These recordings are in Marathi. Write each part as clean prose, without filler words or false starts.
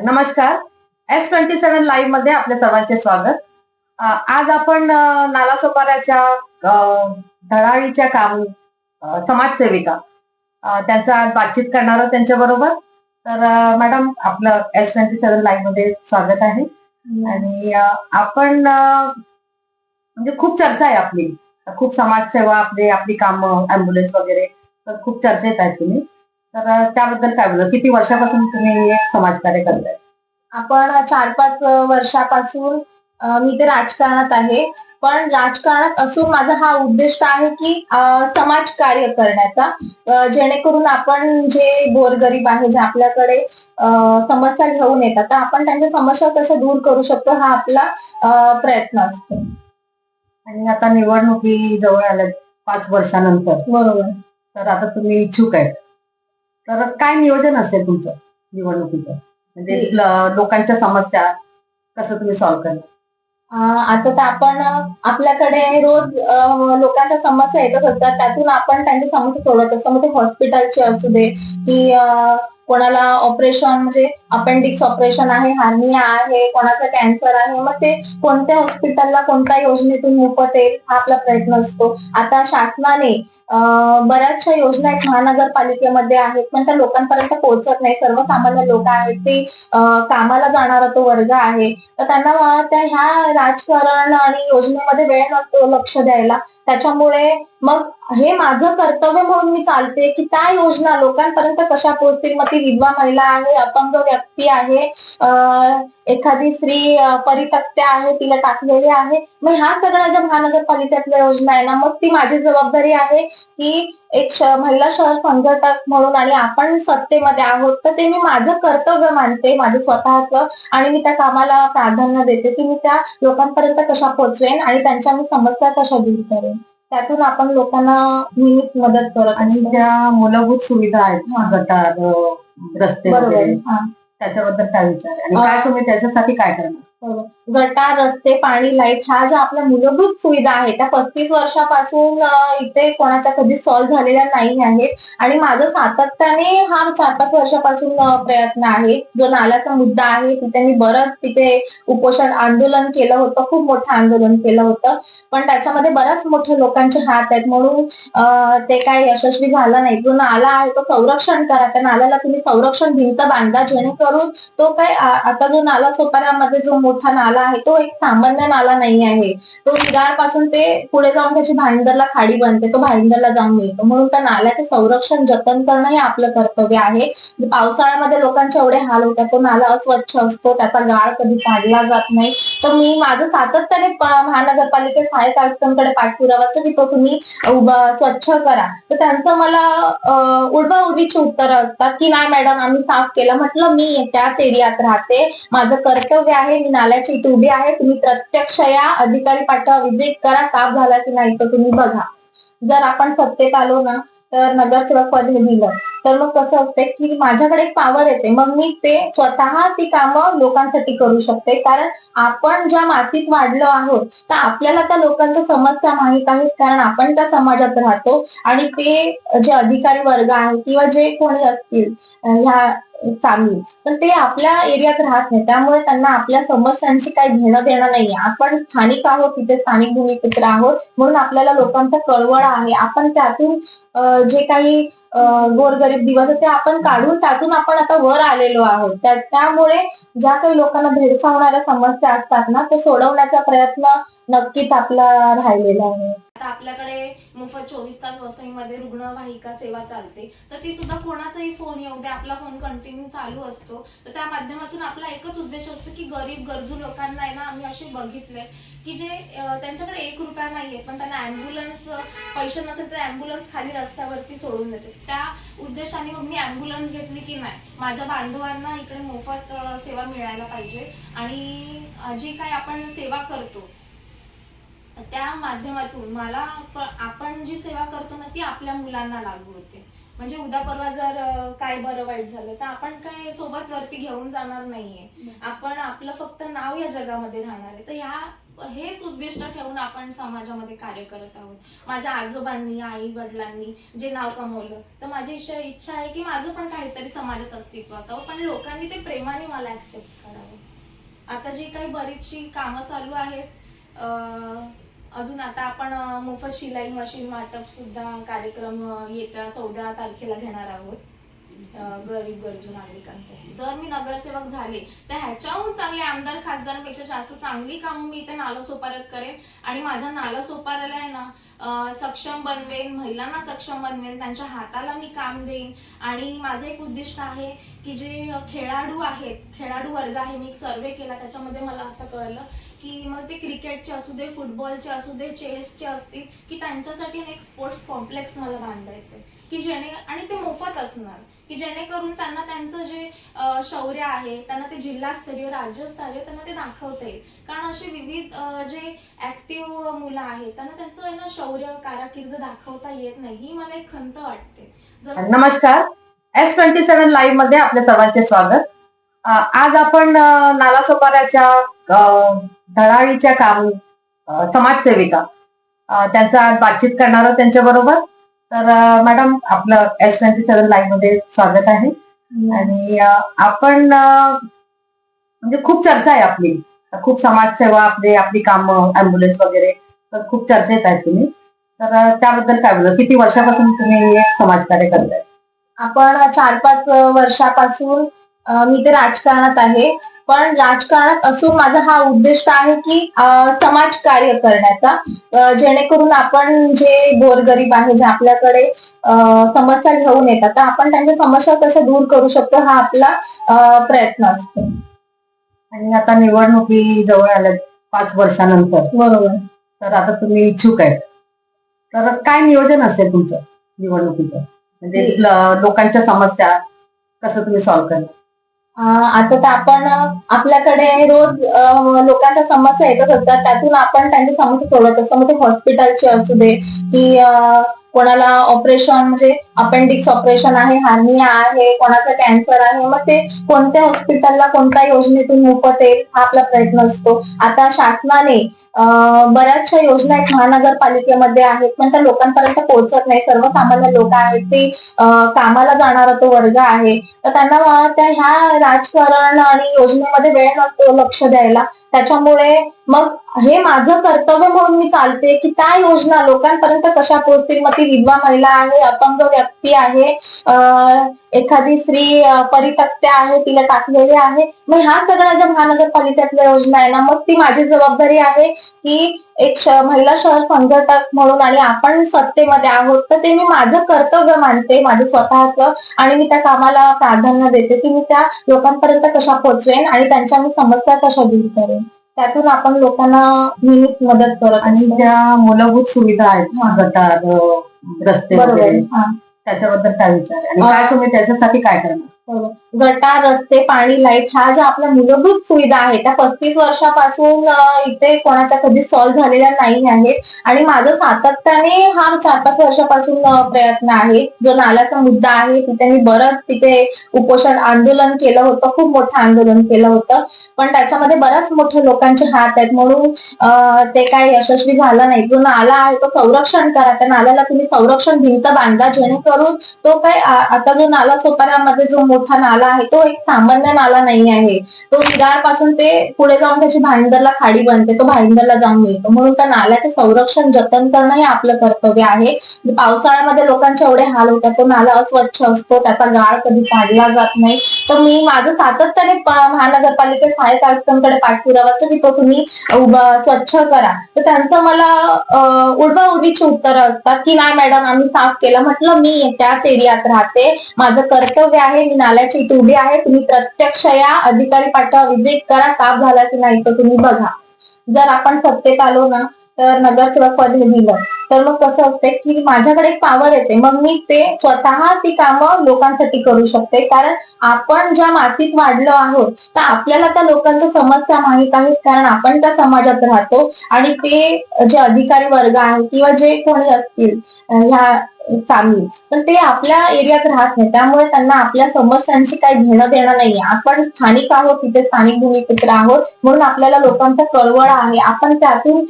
नमस्कार. S27 लाईव्ह मध्ये आपल्या सर्वांचे स्वागत. आज आपण नालासोपाऱ्याच्या दळाळीच्या समाजसेविका त्यांचा आज बातचीत करणार आहोत त्यांच्या बरोबर. तर मॅडम, आपलं S27 लाईव्ह मध्ये स्वागत आहे. आणि आपण म्हणजे खूप चर्चा आहे आपली, खूप समाजसेवा, आपली कामं, अँब्युलन्स वगैरे, तर खूप चर्चेत आहेत तुम्ही. तर त्याबद्दल काय बोलू? किती वर्षापासून तुम्ही समाजकार्य करताय? आपण 4-5 वर्षापासून मी ते राजकारणात आहे. पण राजकारणात असून माझा हा उद्दिष्ट आहे की समाजकार्य करण्याचा, जेणेकरून आपण जे गोरगरीब आहे, जे आपल्याकडे समस्या घेऊन येतात, तर आपण त्यांच्या समस्या कशा दूर करू शकतो हा आपला प्रयत्न असतो. आणि आता निवडणुकी जवळ आल्या 5 वर्षानंतर, बरोबर. तर आता तुम्ही इच्छुक आहे. तर काय नियोजन असेल तुमचं निवडणुकीचं? म्हणजे लोकांच्या समस्या कसं तुम्ही सॉल्व्ह करणार? आता तर आपण आपल्याकडे रोज लोकांच्या समस्या येतच असतात. त्यातून आपण त्यांची समस्या सोडवत असतो. मग ते हॉस्पिटलचे असू दे की कोणाला ऑपरेशन म्हणजे अपेंडिक्स ऑपरेशन आहे, हार्निया आहे, कोणाचा कॅन्सर आहे. मग ते कोणत्या हॉस्पिटलला कोणत्या योजनेतून मोफत येईल हा आपला प्रयत्न असतो. आता शासनाने बऱ्याचशा योजना आहेत महानगरपालिकेमध्ये आहेत, पण त्या लोकांपर्यंत पोहोचत नाही. सर्वसामान्य लोक आहेत, ते कामाला जाणारा तो वर्ग आहे, तर त्यांना त्या ह्या राजकारण आणि योजनेमध्ये वेळ नसतो लक्ष द्यायला. त्याच्यामुळे मग हे माझं कर्तव्य म्हणून मी चालते की त्या योजना लोकांपर्यंत कशा पोहोचतील. मग ती विधवा महिला आहे, अपंग व्यक्ती आहे, एखादी स्त्री परित्यक्त्या आहे, तिला टाकलेली आहे. मग ह्या सगळ्या ज्या महानगरपालिकेतल्या योजना आहे ना, मग ती माझी जबाबदारी आहे की एक महिला शहर संघटक म्हणून, आणि आपण सत्तेमध्ये आहोत, तर ते मी माझं कर्तव्य मानते, माझं स्वतःचं. आणि मी त्या कामाला प्राधान्य देते की मी त्या लोकांपर्यंत कशा पोहोचवेन आणि त्यांच्या मी समस्या कशा दूर करेन. त्यातून आपण लोकांना नेहमीच मदत करत आणि असतो. ज्या मूलभूत सुविधा आहेत, गटार, रस्ते वगैरे, त्याच्याबद्दल काय विचार आहे? आणि काय तुम्ही त्याच्यासाठी काय करणार? गटार, रस्ते, पाणी, लाईट ह्या ज्या आपल्या मूलभूत सुविधा आहेत त्या 35 वर्षापासून इथे कोणाच्या कधी सॉल्व्ह झालेल्या नाही आहेत. आणि माझं सातत्याने हा 4-5 वर्षापासून प्रयत्न आहे. जो नाल्याचा मुद्दा आहे तिथे मी बरंच तिथे उपोषण आंदोलन केलं होतं, खूप मोठं आंदोलन केलं होतं. पण त्याच्यामध्ये बऱ्याच मोठे लोकांचे हात आहेत, म्हणून ते काही यशस्वी झालं नाही. जो नाला आहे तो संरक्षण करा, त्या नाल्याला तुम्ही संरक्षण भिंत बांधा, जेणेकरून तो काय आता जो नाला सोपाऱ्यामध्ये जो मोठा नाला आहे तो एक सामान्य नाला नाही आहे. तो विरारपासून ते पुढे जाऊन त्याची भाईंदरला खाडी बनते, तो भाईंदरला जाऊन मिळतो. म्हणून त्या नाल्याचे संरक्षण जतन करणं हे आपलं कर्तव्य आहे. पावसाळ्यामध्ये लोकांचे एवढे हाल होतात, तो नाला अस्वच्छ असतो, त्याचा गाळ कधी काढला जात नाही. तर मी माझं सातत्याने महानगरपालिकेत सहाय्यक आयुक्तांकडे पाठपुरावा असतो की तो तुम्ही स्वच्छ करा. तर त्यांचं मला उडवाउडवीची उत्तरं असतात की नाही मॅडम, आम्ही साफ केलं. म्हटलं मी त्याच एरियात राहते, माझं कर्तव्य आहे, मी नाल्याच्या इथे उभी आहे, तुम्ही प्रत्यक्ष या, अधिकारी पाठवा, व्हिजिट करा, साफ झाला की नाही तर तुम्ही बघा. जर आपण सत्तेत आलो ना, तर नगरसेवक पद हे दिलं तर मग कसं असते की माझ्याकडे एक पॉवर येते, मग मी ते स्वतः ती कामं लोकांसाठी करू शकते. कारण आपण ज्या मातीत वाढलो आहोत तर आपल्याला त्या लोकांच्या समस्या माहीत आहेत, कारण आपण त्या समाजात राहतो. आणि ते जे अधिकारी वर्ग आहे किंवा जे कोणी असतील ह्या चालू, पण ते आपल्या एरियात राहत नाही, त्यामुळे त्यांना आपल्या समस्यांशी काही घेणं देणं नाहीये. आपण स्थानिक आहोत, तिथे स्थानिक भूमिपुत्र आहोत, म्हणून आपल्याला लोकांचा कळवळा आहे. आपण त्यातून जे काही गोरगरीब दिवस ते आपण काढून त्यातून आपण आता वर आलेलो आहोत. त्यामुळे ज्या काही लोकांना भेडसावणाऱ्या समस्या असतात ना, ते सोडवण्याचा प्रयत्न नक्कीच आपला राहिलेला आहे. आता आपल्याकडे मोफत 24 तास वसईमध्ये रुग्णवाहिका सेवा चालते, तर ती सुद्धा कोणाचाही फोन येऊ दे, आपला फोन कंटिन्यू चालू असतो. तर त्या माध्यमातून आपला एकच उद्देश असतो की गरीब गरजू लोकांना आहे ना, आम्ही असे बघितले की जे त्यांच्याकडे 1 रुपया नाहीये, पण त्यांना अँब्युलन्स पैसे नसेल तर अँब्युलन्स खाली रस्त्यावरती सोडून देते. त्या उद्देशाने मग मी अँब्युलन्स घेतली की नाही, माझ्या बांधवांना इकडे मोफत सेवा मिळायला पाहिजे. आणि जी काही आपण सेवा करतो त्या माध्यमातून मला आपण जी सेवा करतो ना ती आपल्या मुलांना लागू होते. म्हणजे उद्या परवा जर काय बरं वाईट झालं तर आपण काय सोबत वरती घेऊन जाणार नाहीये. आपण आपलं फक्त नाव या जगामध्ये राहणार आहे. तर हेच उद्दिष्ट ठेवून आपण समाजामध्ये कार्य करत आहोत. माझ्या आजोबांनी, आई वडिलांनी जे नाव कमवलं, तर माझी इच्छा आहे की माझं पण काहीतरी समाजात अस्तित्व असावं, पण लोकांनी ते प्रेमाने मला ऍक्सेप्ट करावं. आता जी काही बरीचशी कामं चालू आहेत, अजून आता आपण मोफत शिलाई मशीन वाटप सुद्धा कार्यक्रम येत्या 14 तारखेला घेणार आहोत गरीब गरजू नागरिकांसाठी. जर मी नगरसेवक झाले तर ह्याच्याहून चांगले आमदार खासदारांपेक्षा जास्त चांगली कामं मी इथे नालासोपाऱ्यात करेन आणि माझ्या नालासोपाऱ्याला आहे ना सक्षम बनवेन, महिलांना सक्षम बनवेन, त्यांच्या हाताला मी काम देईन. आणि माझं एक उद्दिष्ट आहे की जे खेळाडू आहेत, खेळाडू वर्ग आहे, मी एक सर्वे केला त्याच्यामध्ये मला असं कळलं की मग ते क्रिकेटचे असू दे, फुटबॉलचे असू दे, चेसचे असतील, की त्यांच्यासाठी एक स्पोर्ट्स कॉम्प्लेक्स मला बांधायचंय की आणि ते मोफत असणार, की जेणेकरून त्यांना त्यांचं जे शौर्य आहे त्यांना ते जिल्हास्तरीय, राज्यस्तरीय त्यांना ते दाखवता येईल. कारण असे विविध जे ऍक्टिव्ह मुलं आहेत त्यांना त्यांचं ना शौर्य, कारकीर्द दाखवता येत नाही. ही मला एक खंत वाटते. नमस्कार, S27 लाईव्ह मध्ये आपल्या सर्वांचे स्वागत. आज आपण नालासोपाऱ्याच्या धडाडीच्या काम समाजसेविका त्यांचा बातचीत करणार आहोत त्यांच्या बरोबर. तर मॅडम, आपलं S27 लाईव्ह मध्ये स्वागत आहे. आणि आपण म्हणजे खूप चर्चा आहे आपली, खूप समाजसेवा, आपली कामं, अँब्युलन्स वगैरे, तर खूप चर्चेत आहेत तुम्ही. तर त्याबद्दल काय बोला, किती वर्षापासून तुम्ही समाजकार्य करताय? आपण 4-5 वर्षापासून मी ते राजकारणात आहे. पण राजकारणात असून माझा हा उद्दिष्ट आहे की समाजकार्य करण्याचा, जेणेकरून आपण जे गोरगरीब आहे, जे आपल्याकडे समस्या घेऊन येतात, तर आपण त्यांच्या समस्या कशा दूर करू शकतो हा आपला प्रयत्न असतो. आणि आता निवडणुकी जवळ आल्या 5 वर्षानंतर, बरोबर. तर आता तुम्ही इच्छुक आहेत, तर काय नियोजन असेल तुमचं निवडणुकीचं? म्हणजे लोकांच्या समस्या कसं तुम्ही सॉल्व्ह करणार? आता तर आपण आपल्याकडे रोज लोकांच्या समस्या येतच असतात, त्यातून आपण त्यांची समस्या सोडवत असतो. मग ते हॉस्पिटलचे असू दे की कोणाला ऑपरेशन, म्हणजे अपेंडिक्स ऑपरेशन आहे, हार्निया आहे, कोणाचा कॅन्सर आहे, मग ते कोणत्या हॉस्पिटलला कोणत्या योजनेतून मोफत येईल हा आपला प्रयत्न असतो. आता शासनाने बऱ्याचशा योजना एक महानगरपालिकेमध्ये आहेत, पण त्या लोकांपर्यंत पोहोचत नाही. सर्वसामान्य लोक आहेत, ते कामाला जाणारा तो वर्ग आहे, तर त्यांना त्या ह्या राजकारण आणि योजनेमध्ये वेळ नसतो लक्ष द्यायला. त्याच्यामुळे मग हे माझं कर्तव्य म्हणून मी चालते की त्या योजना लोकांपर्यंत कशा पोहोचतील. मग ती विधवा महिला आहे, अपंग व्यक्ती आहे, एखादी स्त्री परित्यक्त्या आहे, तिला टाकलेली आहे. मग ह्या सगळ्या ज्या महानगरपालिकेतल्या योजना आहे ना, मग ती माझी जबाबदारी आहे की एक महिला शहर संघटक म्हणून, आणि आपण सत्तेमध्ये आहोत, तर ते मी माझं कर्तव्य मानते, माझं स्वतःचं, आणि मी त्या कामाला प्राधान्य देते की मी त्या लोकांपर्यंत कशा पोहोचवेन आणि त्यांच्या मी समस्या कशा दूर करेन. त्यातून आपण लोकांना नेहमीच मदत करत. आणि ज्या मूलभूत सुविधा आहेत, गटार, रस्ते वगैरे, त्याच्याबद्दल काय विचार आहे आणि काय तुम्ही त्याच्यासाठी काय करणार? गटार, रस्ते, पाणी, लाईट ह्या ज्या आपल्या मूलभूत सुविधा आहेत त्या 35 वर्षापासून इथे कोणाच्या कधी सॉल्व्ह झालेल्या नाही आहेत. आणि माझं सातत्याने हा 4-5 वर्षापासून प्रयत्न आहे. जो नाल्याचा मुद्दा आहे तिथे मी बरंच तिथे उपोषण आंदोलन केलं होतं, खूप मोठं आंदोलन केलं होतं, पण त्याच्यामध्ये बऱ्याच मोठे लोकांचे हात आहेत, म्हणून ते काही यशस्वी झालं नाही. जो नाला आहे तो संरक्षण करा, त्या नाल्याला तुम्ही संरक्षण भिंत बांधा, जेणेकरून तो काय आता जो नालासोपाऱ्यामध्ये जो मोठा नाला आहे तो एक सामान्य नाला नाही आहे. तो विरारपासून ते पुढे जाऊन त्याची भाईंदरला खाडी बनते, तो भाईंदरला जाऊन मिळतो. म्हणून त्या नाल्याचे संरक्षण, जतन करणं हे आपलं कर्तव्य आहे. पावसाळ्यामध्ये लोकांचे एवढे हाल होतात, तो नाला अस्वच्छ असतो, त्याचा गाळ कधी काढला जात नाही. तर मी माझं सातत्याने महानगरपालिकेत सहाय्यक आयुक्तांकडे पाठपुरावा असतो की तो तुम्ही स्वच्छ करा. तर त्यांचं मला उडवाउडवीची उत्तरं असतात की नाही मॅडम, आम्ही साफ केलं. म्हटलं मी त्याच एरियात राहते, माझं कर्तव्य आहे, मी नाल्याची इथे उभी आहे, तुम्ही प्रत्यक्ष या, अधिकारी पाठवा, व्हिजिट करा, साफ झाला की नाही तर तुम्ही बघा. जर आपण सत्तेत आलो ना, तर नगरसेवक पद हे दिलं तर मग कसं असते की माझ्याकडे एक पॉवर येते, मग मी ते स्वतः ती कामं लोकांसाठी करू शकते. कारण आपण ज्या मातीत वाढलो आहोत तर आपल्याला त्या लोकांच्या समस्या माहीत आहेत, कारण आपण त्या समाजात राहतो. आणि ते जे अधिकारी वर्ग आहे किंवा जे कोणी असतील ह्या चालू, पण ते आपल्या एरियात राहत नाही, त्यामुळे त्यांना आपल्या समस्यांशी काही घेणं देणं नाहीये. आपण स्थानिक आहोत, तिथे स्थानिक भूमिकेत आहोत, म्हणून आपल्याला लोकांचा कळवळा आहे. आपण त्यातून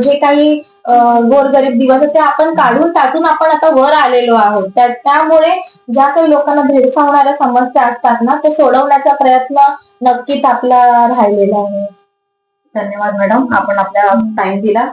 जे काही गोरगरीब दिवस आहेत ते आपण काढून त्यातून आपण आता वर आलेलो आहोत. त्यामुळे ज्या काही लोकांना भेडसावणाऱ्या समस्या असतात ना, ते सोडवण्याचा प्रयत्न नक्कीच आपला राहिलेला आहे. धन्यवाद मॅडम, आपण आपला टाइम दिला.